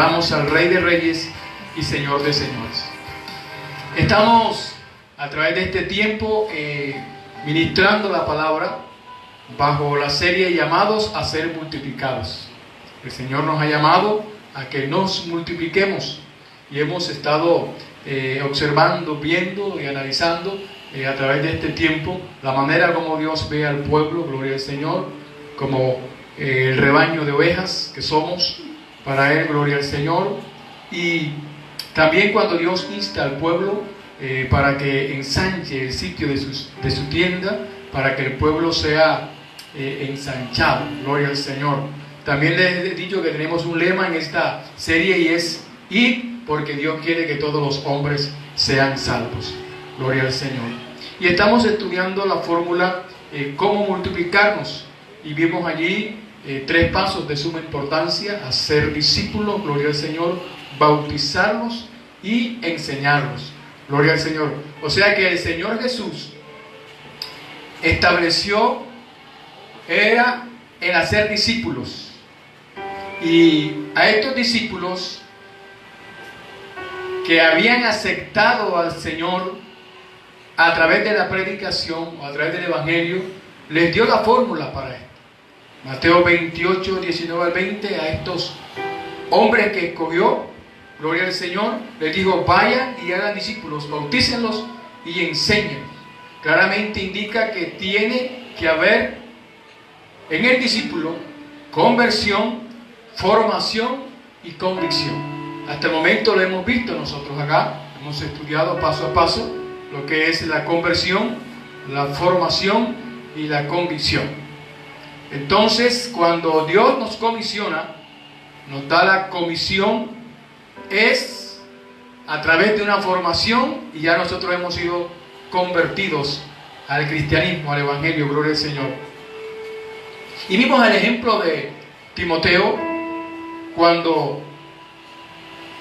Adoramos al Rey de Reyes y Señor de Señores. Estamos a través de este tiempo ministrando la palabra bajo la serie llamados a ser multiplicados. El Señor nos ha llamado a que nos multipliquemos y hemos estado observando, viendo y analizando a través de este tiempo la manera como Dios ve al pueblo, gloria al Señor, como el rebaño de ovejas que somos para Él, gloria al Señor. Y también cuando Dios insta al pueblo para que ensanche el sitio de su tienda, para que el pueblo sea ensanchado, gloria al Señor. También les he dicho que tenemos un lema en esta serie y es ir porque Dios quiere que todos los hombres sean salvos, gloria al Señor. Y estamos estudiando la fórmula cómo multiplicarnos y vimos allí 3 pasos de suma importancia: hacer discípulos, gloria al Señor, bautizarlos y enseñarlos, gloria al Señor. O sea que el Señor Jesús estableció era el hacer discípulos, y a estos discípulos que habían aceptado al Señor a través de la predicación o a través del Evangelio, les dio la fórmula para esto. Mateo 28, 19 al 20, a estos hombres que escogió, gloria al Señor, les dijo: vayan y hagan discípulos, bautícenlos y enséñenlos. Claramente indica que tiene que haber en el discípulo conversión, formación y convicción. Hasta el momento lo hemos visto nosotros acá, hemos estudiado paso a paso lo que es la conversión, la formación y la convicción. Entonces, cuando Dios nos comisiona, nos da la comisión, es a través de una formación, y ya nosotros hemos sido convertidos al cristianismo, al Evangelio, gloria al Señor. Y vimos el ejemplo de Timoteo, cuando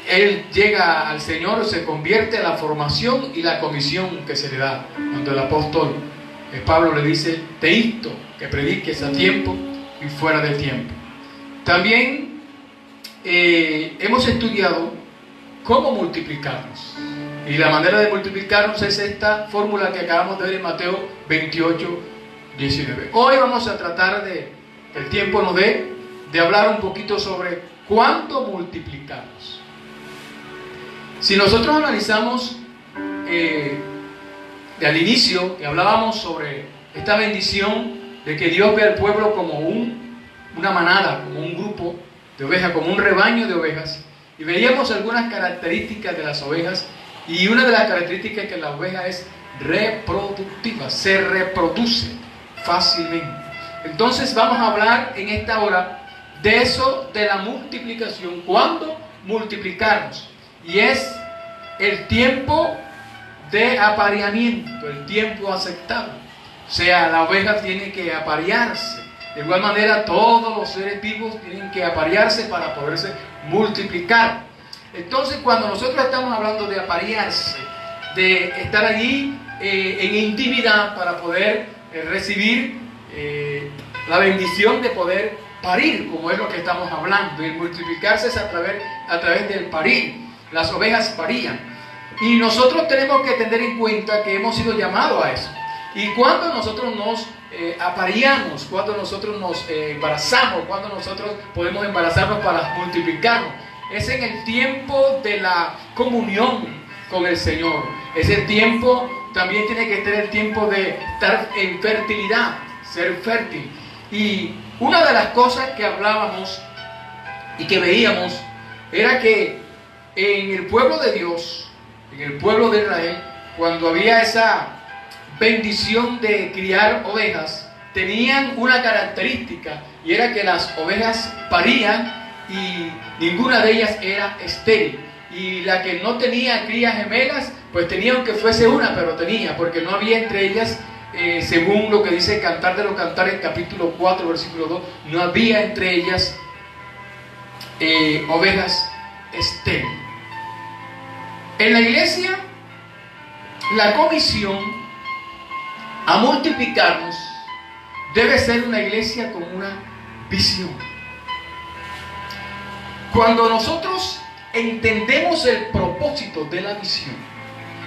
él llega al Señor, se convierte en la formación y la comisión que se le da. Cuando el apóstol Pablo le dice: te insto que prediques a tiempo y fuera de tiempo. También hemos estudiado cómo multiplicarnos, y la manera de multiplicarnos es esta fórmula que acabamos de ver en Mateo 28, 19. Hoy vamos a tratar que el tiempo nos dé de hablar un poquito sobre cuánto multiplicarnos. Si nosotros analizamos al inicio, que hablábamos sobre esta bendición de que Dios ve al pueblo como una manada, como un grupo de ovejas, como un rebaño de ovejas, y veíamos algunas características de las ovejas, y una de las características es que la oveja es reproductiva, se reproduce fácilmente. Entonces vamos a hablar en esta hora de eso, de la multiplicación. ¿Cuándo multiplicarnos? Y es el tiempo de apareamiento, el tiempo aceptado. O sea, la oveja tiene que aparearse. De igual manera, todos los seres vivos tienen que aparearse para poderse multiplicar. Entonces, cuando nosotros estamos hablando de aparearse, de estar allí en intimidad para poder recibir la bendición de poder parir, como es lo que estamos hablando, y multiplicarse es a través del parir. Las ovejas parían, y nosotros tenemos que tener en cuenta que hemos sido llamados a eso. Y cuando nosotros nos apareamos, cuando nosotros nos embarazamos, cuando nosotros podemos embarazarnos para multiplicarnos, es en el tiempo de la comunión con el Señor. Ese tiempo también tiene que ser el tiempo de estar en fertilidad, ser fértil. Y una de las cosas que hablábamos y que veíamos era que en el pueblo de Dios, en el pueblo de Israel, cuando había esa bendición de criar ovejas, tenían una característica, y era que las ovejas parían y ninguna de ellas era estéril. Y la que no tenía crías gemelas, pues tenía, aunque fuese una, pero tenía, porque no había entre ellas, según lo que dice Cantar de los Cantares, capítulo 4, versículo 2, no había entre ellas ovejas estériles. En la iglesia, la comisión a multiplicarnos debe ser una iglesia con una visión. Cuando nosotros entendemos el propósito de la visión,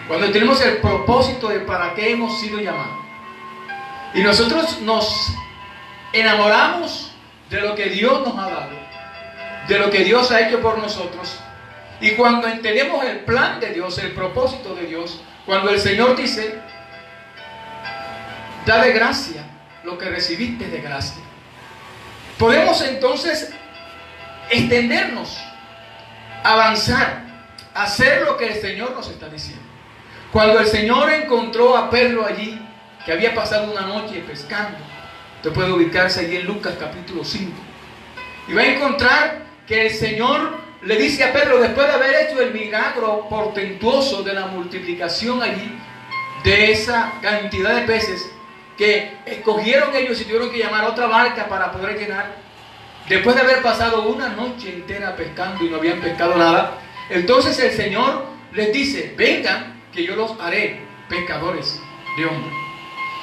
cuando entendemos el propósito de para qué hemos sido llamados, y nosotros nos enamoramos de lo que Dios nos ha dado, de lo que Dios ha hecho por nosotros, y cuando entendemos el plan de Dios, el propósito de Dios, cuando el Señor dice, da de gracia lo que recibiste de gracia, podemos entonces extendernos, avanzar, hacer lo que el Señor nos está diciendo. Cuando el Señor encontró a Pedro allí, que había pasado una noche pescando, usted puede ubicarse allí en Lucas capítulo 5, y va a encontrar que el Señor le dice a Pedro, después de haber hecho el milagro portentoso de la multiplicación allí, de esa cantidad de peces, que escogieron ellos y tuvieron que llamar a otra barca para poder llenar, después de haber pasado una noche entera pescando y no habían pescado nada, entonces el Señor les dice, vengan que yo los haré pescadores de hombres.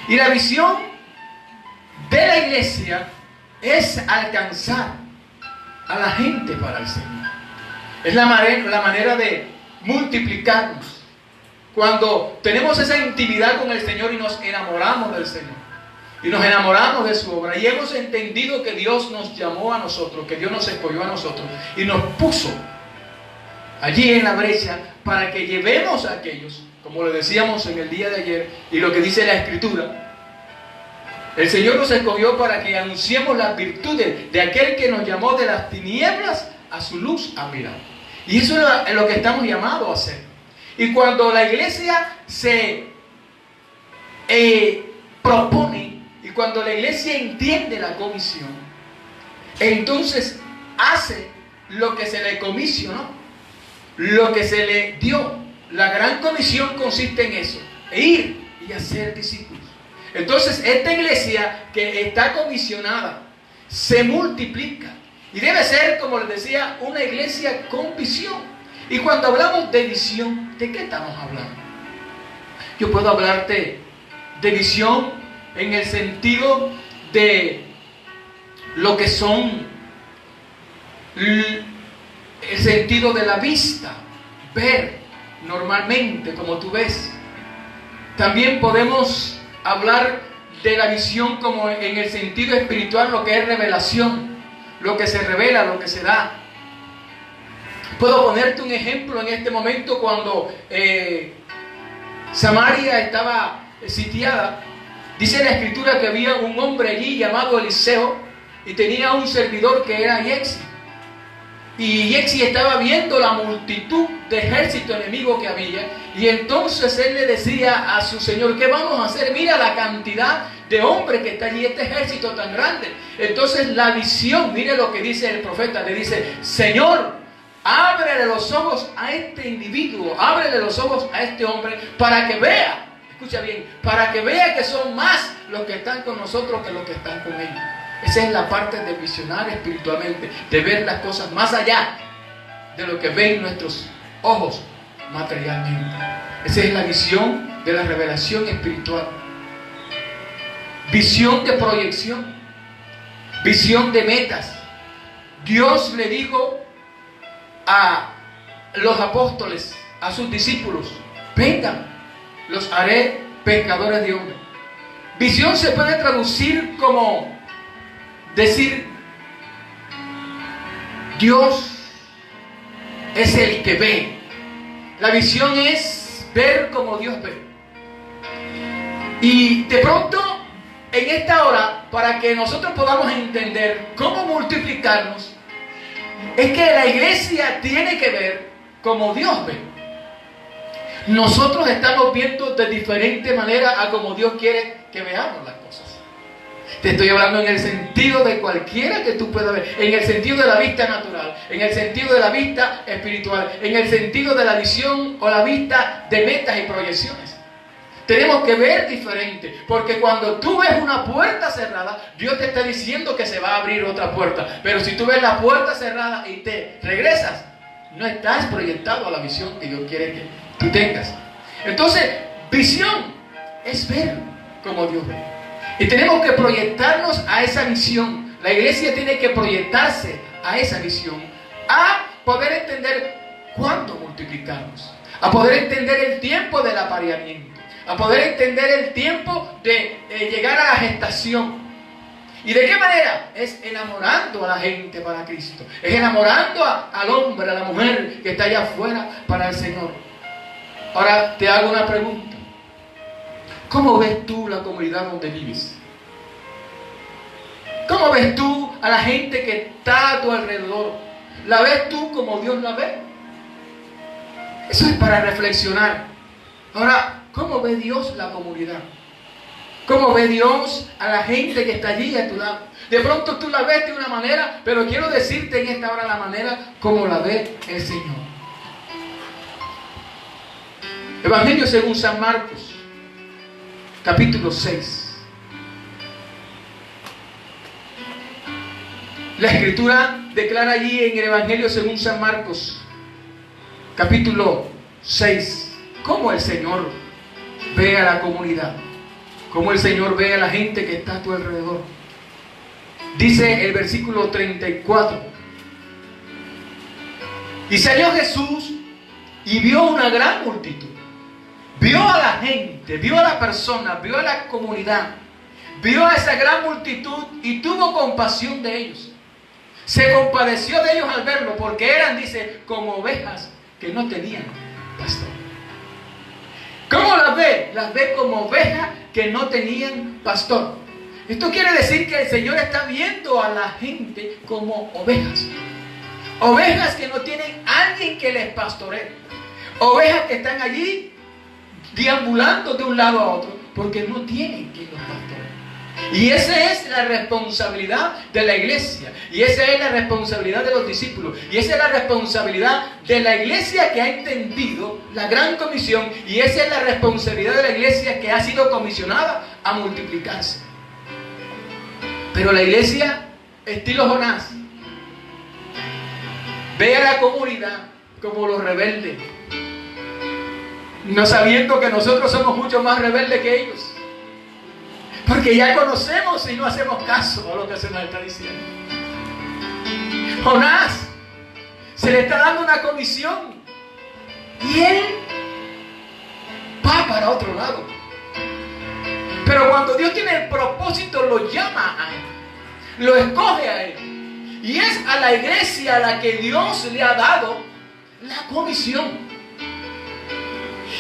Y la visión de la iglesia es alcanzar a la gente para el Señor. Es la manera de multiplicarnos. Cuando tenemos esa intimidad con el Señor y nos enamoramos del Señor, y nos enamoramos de su obra, y hemos entendido que Dios nos llamó a nosotros, que Dios nos escogió a nosotros, y nos puso allí en la brecha para que llevemos a aquellos, como le decíamos en el día de ayer, y lo que dice la Escritura, el Señor nos escogió para que anunciemos las virtudes de aquel que nos llamó de las tinieblas a su luz admirable. Y eso es lo que estamos llamados a hacer. Y cuando la iglesia se propone, y cuando la iglesia entiende la comisión, entonces hace lo que se le comisionó, lo que se le dio. La gran comisión consiste en eso, ir y hacer discípulos. Entonces esta iglesia que está comisionada se multiplica y debe ser, como les decía, una iglesia con visión. Y cuando hablamos de visión, ¿de qué estamos hablando? Yo puedo hablarte de visión en el sentido de lo que son el sentido de la vista, ver normalmente como tú ves. También podemos hablar de la visión como en el sentido espiritual, lo que es revelación, lo que se revela, lo que se da. Puedo ponerte un ejemplo en este momento cuando Samaria estaba sitiada. Dice la Escritura que había un hombre allí llamado Eliseo y tenía un servidor que era Yexi. Y Yexi estaba viendo la multitud de ejército enemigo que había, y entonces él le decía a su señor, ¿qué vamos a hacer? Mira la cantidad de hombres que está allí, este ejército tan grande. Entonces la visión, mire lo que dice el profeta, le dice, Señor, ábrele los ojos a este individuo, ábrele los ojos a este hombre para que vea, escucha bien, para que vea que son más los que están con nosotros que los que están con ellos. Esa es la parte de visionar espiritualmente, de ver las cosas más allá de lo que ven nuestros ojos materialmente. Esa es la visión de la revelación espiritual. Visión de proyección, visión de metas. Dios le dijo a los apóstoles, a sus discípulos, vengan, los haré pescadores de hombres. Visión se puede traducir como decir, Dios es el que ve. La visión es ver como Dios ve. Y de pronto, en esta hora, para que nosotros podamos entender cómo multiplicarnos, es que la iglesia tiene que ver como Dios ve. Nosotros estamos viendo de diferente manera a como Dios quiere que veamos las cosas. Te estoy hablando en el sentido de cualquiera que tú puedas ver, en el sentido de la vista natural, en el sentido de la vista espiritual, en el sentido de la visión o la vista de metas y proyecciones. Tenemos que ver diferente, porque cuando tú ves una puerta cerrada, Dios te está diciendo que se va a abrir otra puerta. Pero si tú ves la puerta cerrada y te regresas, no estás proyectado a la visión que Dios quiere que tú tengas. Entonces, visión es ver como Dios ve. Y tenemos que proyectarnos a esa visión. La iglesia tiene que proyectarse a esa visión, a poder entender cuándo multiplicarnos, a poder entender el tiempo del apareamiento, a poder entender el tiempo de llegar a la gestación. ¿Y de qué manera? Es enamorando a la gente para Cristo, es enamorando al hombre, a la mujer que está allá afuera para el Señor. Ahora te hago una pregunta. ¿Cómo ves tú la comunidad donde vives? ¿Cómo ves tú a la gente que está a tu alrededor? ¿La ves tú como Dios la ve? Eso es para reflexionar. Ahora, ¿cómo ve Dios la comunidad? ¿Cómo ve Dios a la gente que está allí a tu lado? De pronto tú la ves de una manera, pero quiero decirte en esta hora la manera como la ve el Señor. Evangelio según San Marcos, capítulo 6. La Escritura declara allí en el Evangelio según San Marcos, capítulo 6, cómo el Señor ve a la comunidad, cómo el Señor ve a la gente que está a tu alrededor. Dice el versículo 34: y salió Jesús y vio una gran multitud. Vio a la gente, vio a la persona, vio a la comunidad, vio a esa gran multitud y tuvo compasión de ellos. Se compadeció de ellos al verlo, porque eran, dice, como ovejas que no tenían pastor. ¿Cómo las ve? Las ve como ovejas que no tenían pastor. Esto quiere decir que el Señor está viendo a la gente como ovejas. Ovejas que no tienen alguien que les pastoree. Ovejas que están allí deambulando de un lado a otro porque no tienen quien los pastoree. Y esa es la responsabilidad de la iglesia, y esa es la responsabilidad de los discípulos, y esa es la responsabilidad de la iglesia que ha entendido la gran comisión, y esa es la responsabilidad de la iglesia que ha sido comisionada a multiplicarse. Pero la iglesia, estilo Jonás, ve a la comunidad como los rebeldes, no sabiendo que nosotros somos mucho más rebeldes que ellos, porque ya conocemos y no hacemos caso a lo que se nos está diciendo. Jonás se le está dando una comisión y él va para otro lado. Pero cuando Dios tiene el propósito, lo llama a él, lo escoge a él, y es a la iglesia a la que Dios le ha dado la comisión.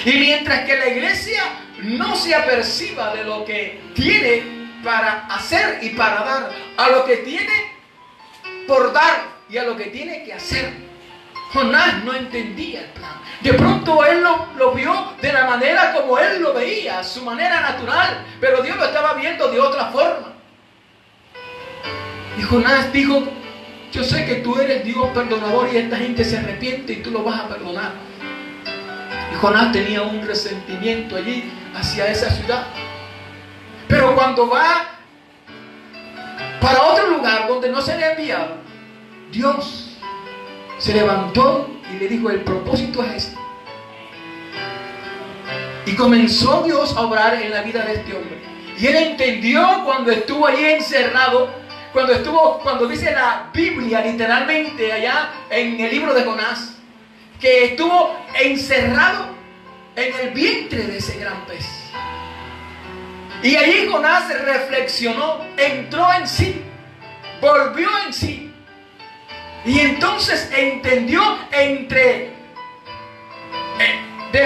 Y mientras que la iglesia no se aperciba de lo que tiene para hacer y para dar, a lo que tiene por dar y a lo que tiene que hacer, Jonás no entendía el plan. De pronto él lo vio de la manera como él lo veía, su manera natural, pero Dios lo estaba viendo de otra forma. Y Jonás dijo: yo sé que tú eres Dios perdonador y esta gente se arrepiente y tú lo vas a perdonar. Y Jonás tenía un resentimiento allí hacia esa ciudad. Pero cuando va para otro lugar donde no se le ha enviado, Dios se levantó y le dijo: el propósito es este. Y comenzó Dios a obrar en la vida de este hombre. Y él entendió cuando estuvo allí encerrado, cuando dice la Biblia literalmente allá en el libro de Jonás, que estuvo encerrado en el vientre de ese gran pez. Y allí Jonás reflexionó, entró en sí, volvió en sí. Y entonces entendió del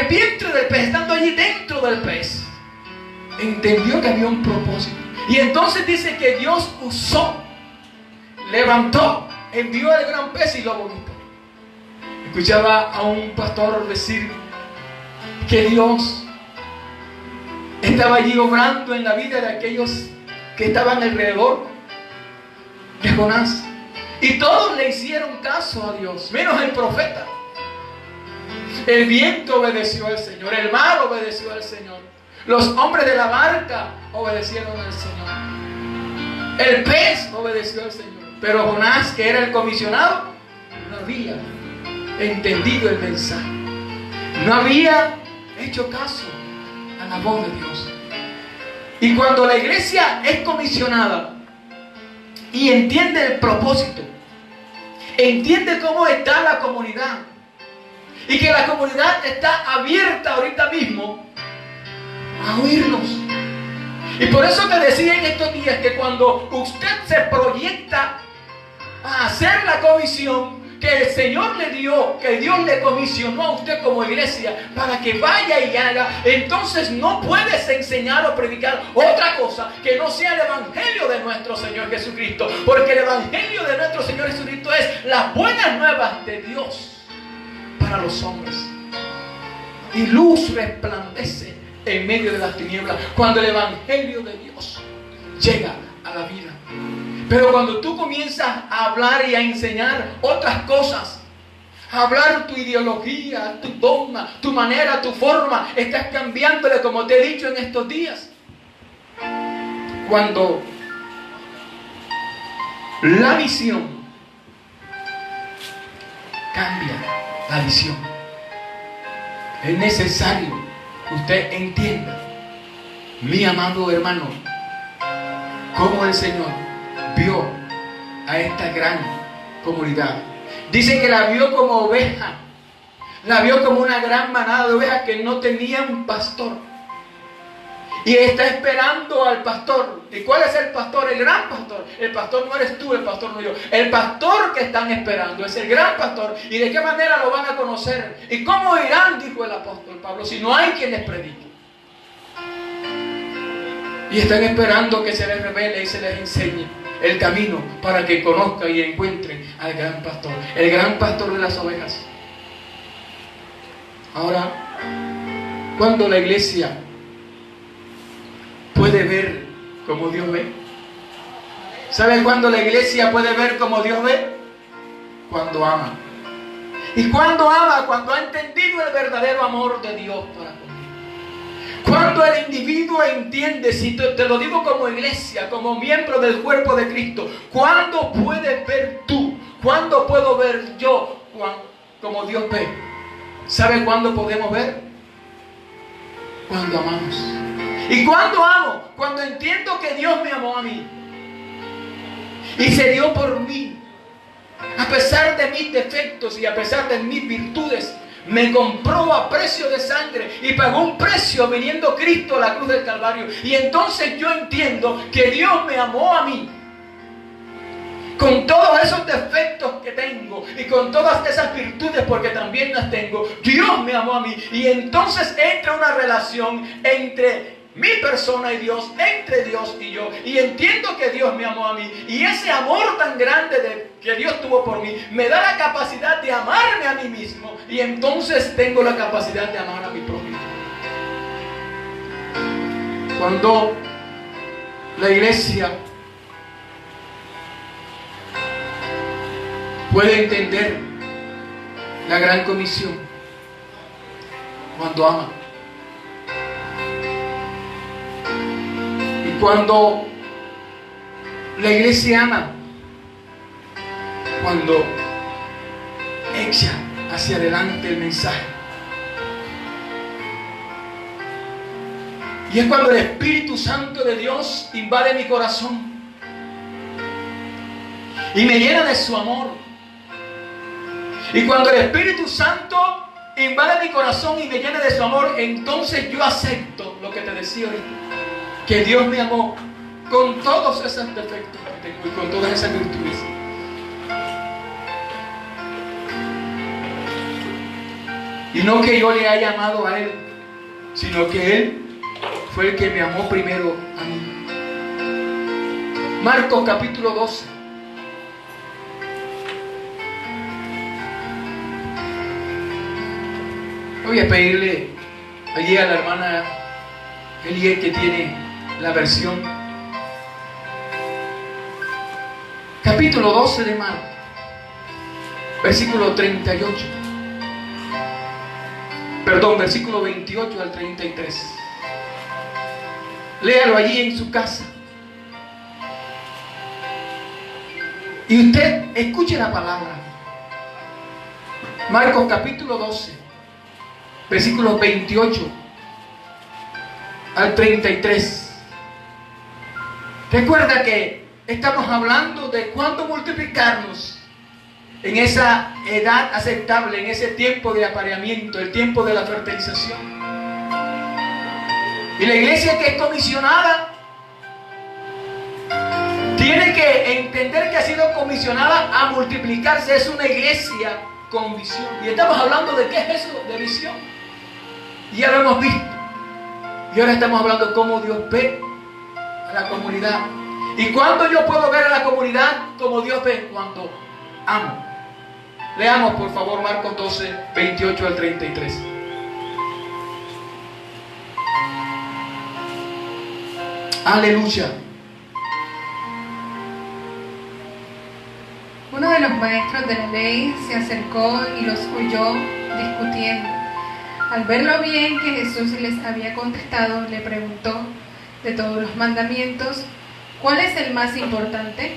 vientre del pez, estando allí dentro del pez, entendió que había un propósito. Y entonces dice que Dios usó, levantó, envió al gran pez y lo vomitó. Escuchaba a un pastor decir que Dios estaba allí obrando en la vida de aquellos que estaban alrededor de Jonás. Y todos le hicieron caso a Dios, menos el profeta. El viento obedeció al Señor, el mar obedeció al Señor, los hombres de la barca obedecieron al Señor, el pez obedeció al Señor. Pero Jonás, que era el comisionado, no había entendido el mensaje, no había hecho caso a la voz de Dios. Y cuando la iglesia es comisionada y entiende el propósito Entiende cómo está la comunidad. Y que la comunidad está abierta ahorita mismo a oírnos. Y por eso te decía en estos días que cuando usted se proyecta a hacer la comisión que el Señor le dio, que Dios le comisionó a usted como iglesia para que vaya y haga, entonces no puedes enseñar o predicar otra cosa que no sea el evangelio de nuestro Señor Jesucristo, porque el evangelio de nuestro Señor Jesucristo es las buenas nuevas de Dios para los hombres. Y luz resplandece en medio de las tinieblas cuando el evangelio de Dios llega a la vida. Pero cuando tú comienzas a hablar y a enseñar otras cosas, a hablar tu ideología, tu dogma, tu manera, tu forma, estás cambiándole, como te he dicho en estos días. Cuando la visión cambia, la visión, es necesario que usted entienda, mi amado hermano, cómo el Señor vio a esta gran comunidad. Dice que la vio como oveja, la vio como una gran manada de ovejas que no tenían pastor. Y está esperando al pastor. ¿Y cuál es el pastor? El gran pastor. El pastor no eres tú, el pastor no yo. El pastor que están esperando es el gran pastor. ¿Y de qué manera lo van a conocer? ¿Y cómo irán? Dijo el apóstol Pablo, si no hay quien les predique. Y están esperando que se les revele y se les enseñe el camino para que conozcan y encuentren al gran pastor, el gran pastor de las ovejas. Ahora, cuando la iglesia puede ver como Dios ve, ¿sabe cuándo la iglesia puede ver como Dios ve? Cuando ama. ¿Y cuando ama? Cuando ha entendido el verdadero amor de Dios para conmigo. Cuando el individuo entiende, si te lo digo como iglesia, como miembro del cuerpo de Cristo, ¿cuándo puedes ver tú? ¿Cuándo puedo ver yo como Dios ve? ¿Sabe cuándo podemos ver? Cuando amamos. ¿Y cuándo amo? Cuando entiendo que Dios me amó a mí y se dio por mí, a pesar de mis defectos y a pesar de mis virtudes. Me compró a precio de sangre y pagó un precio viniendo Cristo a la cruz del Calvario. Y entonces yo entiendo que Dios me amó a mí con todos esos defectos que tengo y con todas esas virtudes, porque también las tengo. Dios me amó a mí y entonces entra una relación entre mi persona y Dios, entre Dios y yo, y entiendo que Dios me amó a mí, y ese amor tan grande que Dios tuvo por mí me da la capacidad de amarme a mí mismo, y entonces tengo la capacidad de amar a mi prójimo. Cuando la iglesia puede entender la gran comisión, cuando ama. Cuando la iglesia ama, cuando echa hacia adelante el mensaje. Y es cuando el Espíritu Santo de Dios invade mi corazón y me llena de su amor. Y cuando el Espíritu Santo invade mi corazón y me llena de su amor, entonces yo acepto lo que te decía ahorita, que Dios me amó con todos esos defectos que tengo y con todas esas virtudes. Y no que yo le haya amado a Él, sino que Él fue el que me amó primero a mí. Marcos capítulo 12. Voy a pedirle allí a la hermana Eliel, que tiene la versión, capítulo 12 de Marcos, versículo 38, perdón, versículo 28 al 33. Léalo allí en su casa y usted escuche la palabra. Marcos capítulo 12, versículos 28 al 33. Recuerda que estamos hablando de cuándo multiplicarnos en esa edad aceptable, en ese tiempo de apareamiento, el tiempo de la fertilización. Y la iglesia que es comisionada tiene que entender que ha sido comisionada a multiplicarse. Es una iglesia con visión. Y estamos hablando de qué es eso, de visión. Y ya lo hemos visto. Y ahora estamos hablando de cómo Dios ve a la comunidad. ¿Y cuándo yo puedo ver a la comunidad como Dios ve? Cuando amo. Leamos por favor Marcos 12, 28 al 33. Aleluya. Uno de los maestros de la ley se acercó y los oyó discutiendo. Al ver lo bien que Jesús les había contestado, le preguntó: de todos los mandamientos, ¿cuál es el más importante?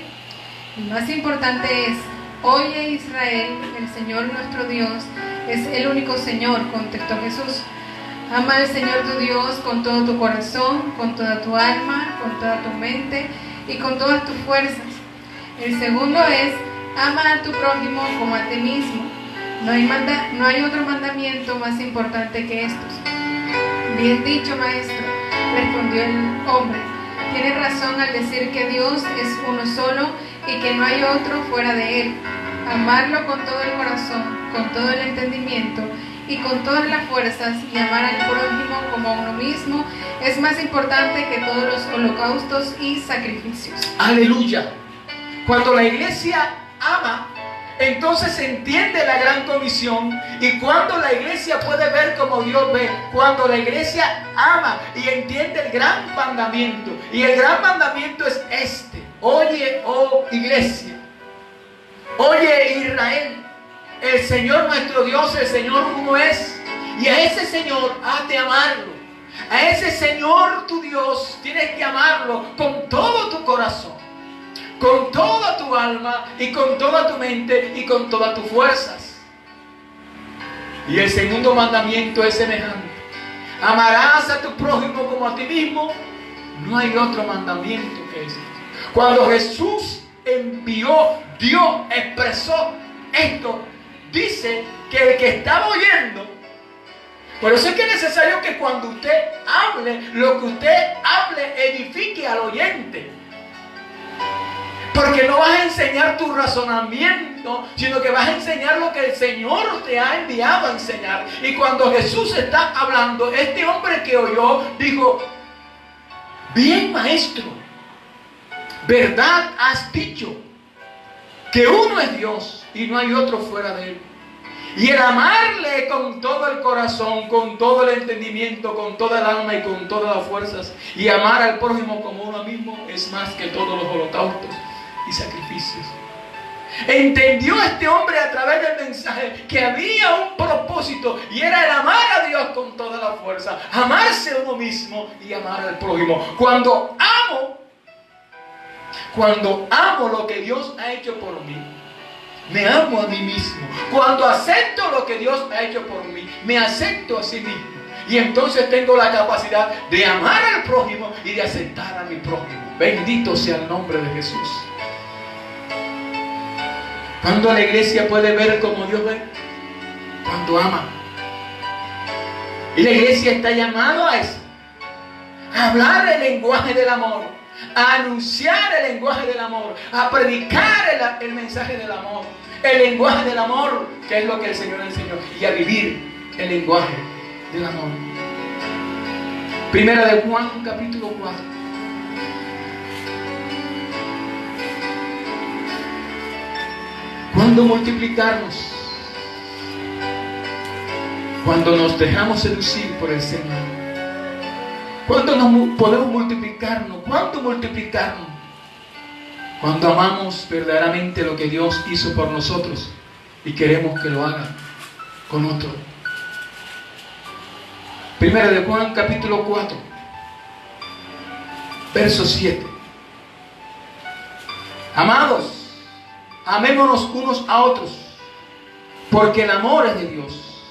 El más importante es: oye Israel, el Señor nuestro Dios es el único Señor, contestó Jesús. Ama al Señor tu Dios con todo tu corazón, con toda tu alma, con toda tu mente y con todas tus fuerzas. El segundo es: ama a tu prójimo como a ti mismo. No hay otro mandamiento más importante que estos. Bien dicho, maestro, respondió el hombre. Tienes razón al decir que Dios es uno solo y que no hay otro fuera de Él. Amarlo con todo el corazón, con todo el entendimiento y con todas las fuerzas, y amar al prójimo como a uno mismo es más importante que todos los holocaustos y sacrificios. Aleluya. Cuando la iglesia ama, entonces se entiende la gran comisión. Y cuando la iglesia puede ver como Dios ve, cuando la iglesia ama y entiende el gran mandamiento. Y el gran mandamiento es este: oye, oh iglesia, oye Israel, el Señor nuestro Dios, el Señor uno es. Y a ese Señor has de amarlo. A ese Señor tu Dios tienes que amarlo con todo tu corazón, con toda tu alma y con toda tu mente y con todas tus fuerzas. Y el segundo mandamiento es semejante: amarás a tu prójimo como a ti mismo. No hay otro mandamiento que ese. Cuando Jesús envió, Dios expresó esto. Dice que el que estaba oyendo, por eso es que es necesario que cuando usted hable, lo que usted hable edifique al oyente. Porque no vas a enseñar tu razonamiento, sino que vas a enseñar lo que el Señor te ha enviado a enseñar. Y cuando Jesús está hablando, este hombre que oyó dijo: bien, maestro, verdad has dicho, que uno es Dios y no hay otro fuera de Él. Y el amarle con todo el corazón, con todo el entendimiento, con toda el alma y con todas las fuerzas, y amar al prójimo como uno mismo, es más que todos los holocaustos y sacrificios. Entendió este hombre a través del mensaje que había un propósito, y era el amar a Dios con toda la fuerza, amarse a uno mismo y amar al prójimo. Cuando amo lo que Dios ha hecho por mí, me amo a mí mismo. Cuando acepto lo que Dios ha hecho por mí, me acepto a sí mismo. Y entonces tengo la capacidad de amar al prójimo y de aceptar a mi prójimo. Bendito sea el nombre de Jesús. Cuando la iglesia puede ver como Dios ve, cuando ama. Y la iglesia está llamada a eso, a hablar el lenguaje del amor, a anunciar el lenguaje del amor, a predicar el mensaje del amor, el lenguaje del amor, que es lo que el Señor enseñó, y a vivir el lenguaje del amor. Primera de Juan, capítulo 4. ¿Cuándo multiplicarnos? Cuando nos dejamos seducir por el Señor. ¿Cuándo podemos multiplicarnos? ¿Cuándo multiplicarnos? Cuando amamos verdaderamente lo que Dios hizo por nosotros y queremos que lo haga con otro. Primera de Juan, capítulo 4, verso 7. Amados, amémonos unos a otros, porque el amor es de Dios.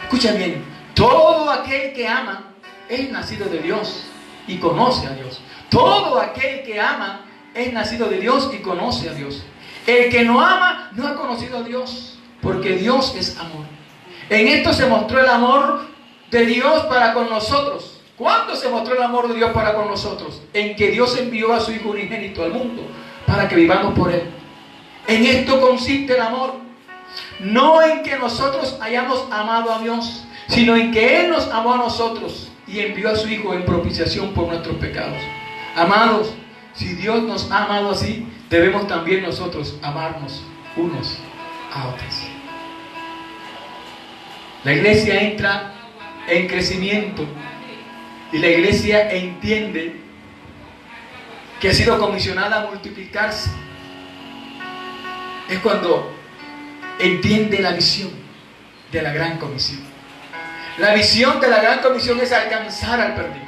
Escucha bien: todo aquel que ama es nacido de Dios y conoce a Dios. Todo aquel que ama es nacido de Dios y conoce a Dios. El que no ama no ha conocido a Dios, porque Dios es amor. En esto se mostró el amor de Dios para con nosotros. ¿Cuándo se mostró el amor de Dios para con nosotros? En que Dios envió a su Hijo unigénito al mundo para que vivamos por Él. En esto consiste el amor. No en que nosotros hayamos amado a Dios, sino en que Él nos amó a nosotros y envió a su Hijo en propiciación por nuestros pecados. Amados, si Dios nos ha amado así, debemos también nosotros amarnos unos a otros. La iglesia entra en crecimiento y la iglesia entiende que ha sido comisionada a multiplicarse. Es cuando entiende la visión de la gran comisión. La visión de la gran comisión es alcanzar al perdido.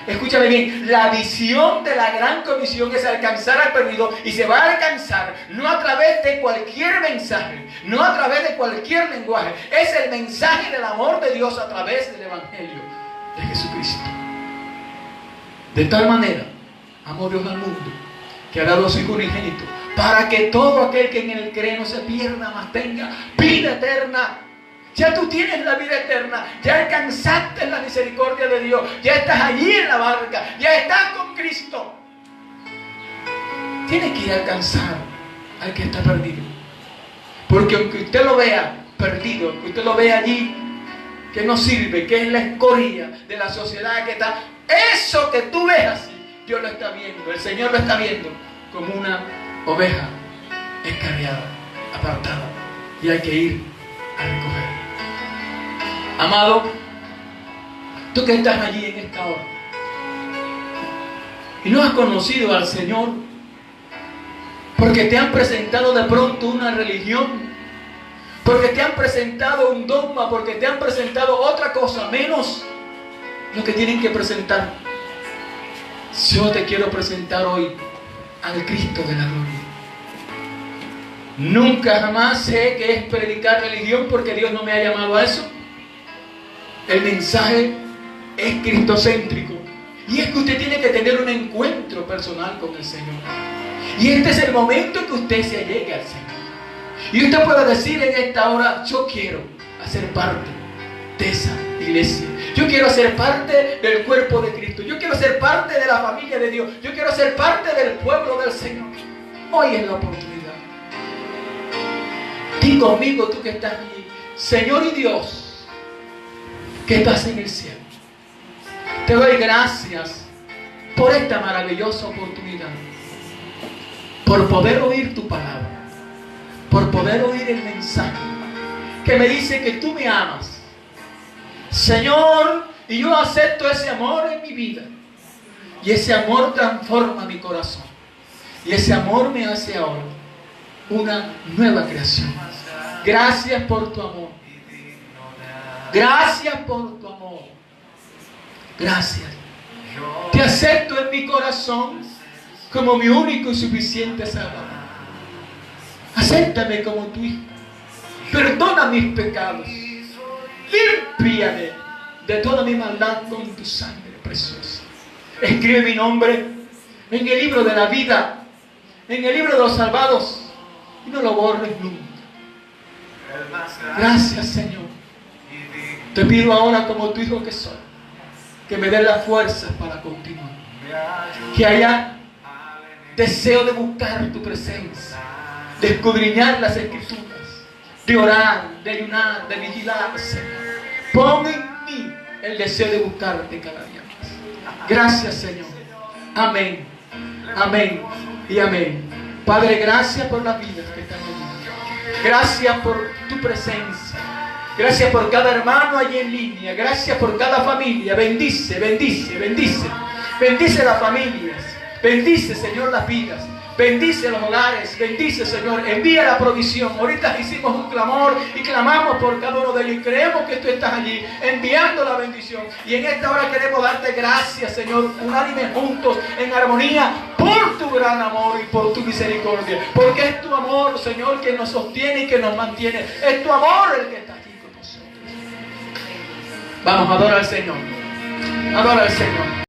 Escúchame bien, la visión de la gran comisión es alcanzar al perdido, y se va a alcanzar no a través de cualquier mensaje, no a través de cualquier lenguaje. Es el mensaje del amor de Dios a través del Evangelio de Jesucristo. De tal manera amó Dios al mundo, que ha dado a su Hijo unigénito, para que todo aquel que en Él cree no se pierda, mas tenga vida eterna. Ya tú tienes la vida eterna, ya alcanzaste la misericordia de Dios, ya estás allí en la barca, ya estás con Cristo. Tienes que ir a alcanzar al que está perdido, porque aunque usted lo vea perdido, aunque usted lo vea allí que no sirve, que es la escoria de la sociedad que está, eso que tú ves así, Dios lo está viendo, el Señor lo está viendo como una oveja escarriada, apartada, y hay que ir a recoger. Amado, tú que estás allí en esta hora y no has conocido al Señor, porque te han presentado de pronto una religión, porque te han presentado un dogma, porque te han presentado otra cosa menos lo que tienen que presentar, yo te quiero presentar hoy al Cristo de la gloria. Nunca jamás sé qué es predicar religión, porque Dios no me ha llamado a eso. El mensaje es cristocéntrico, y es que usted tiene que tener un encuentro personal con el Señor, y este es el momento que usted se allegue al Señor, y usted puede decir en esta hora: yo quiero hacer parte de esa iglesia, yo quiero ser parte del cuerpo de Cristo, yo quiero ser parte de la familia de Dios, yo quiero ser parte del pueblo del Señor. Hoy es la oportunidad. Di conmigo, tú que estás allí: Señor y Dios que estás en el cielo, te doy gracias por esta maravillosa oportunidad, por poder oír tu palabra, por poder oír el mensaje que me dice que tú me amas, Señor, y yo acepto ese amor en mi vida, y ese amor transforma mi corazón, y ese amor me hace ahora una nueva creación. Gracias por tu amor. Gracias por tu amor. Gracias. Te acepto en mi corazón como mi único y suficiente Salvador. Acéptame como tu Hijo. Perdona mis pecados. Límpiame de toda mi maldad con tu sangre preciosa. Escribe mi nombre en el libro de la vida, en el libro de los salvados, y no lo borres nunca. Gracias, Señor. Te pido ahora, como tu hijo que soy, que me des las fuerzas para continuar, que haya deseo de buscar tu presencia, de escudriñar las escrituras, de orar, de ayunar, de vigilar, Señor. Pon en mí el deseo de buscarte cada día más. Gracias, Señor. Amén, amén y amén. Padre, gracias por las vidas que están allí. Gracias por tu presencia. Gracias por cada hermano allí en línea. Gracias por cada familia. Bendice, bendice, bendice. Bendice las familias. Bendice, Señor, las vidas. Bendice los hogares. Bendice, Señor. Envía la provisión. Ahorita hicimos un clamor y clamamos por cada uno de ellos. Y creemos que tú estás allí enviando la bendición. Y en esta hora queremos darte gracias, Señor, unánimes juntos, en armonía, por tu gran amor y por tu misericordia. Porque es tu amor, Señor, que nos sostiene y que nos mantiene. Es tu amor el que está aquí con nosotros. Vamos, adora al Señor. Adora al Señor.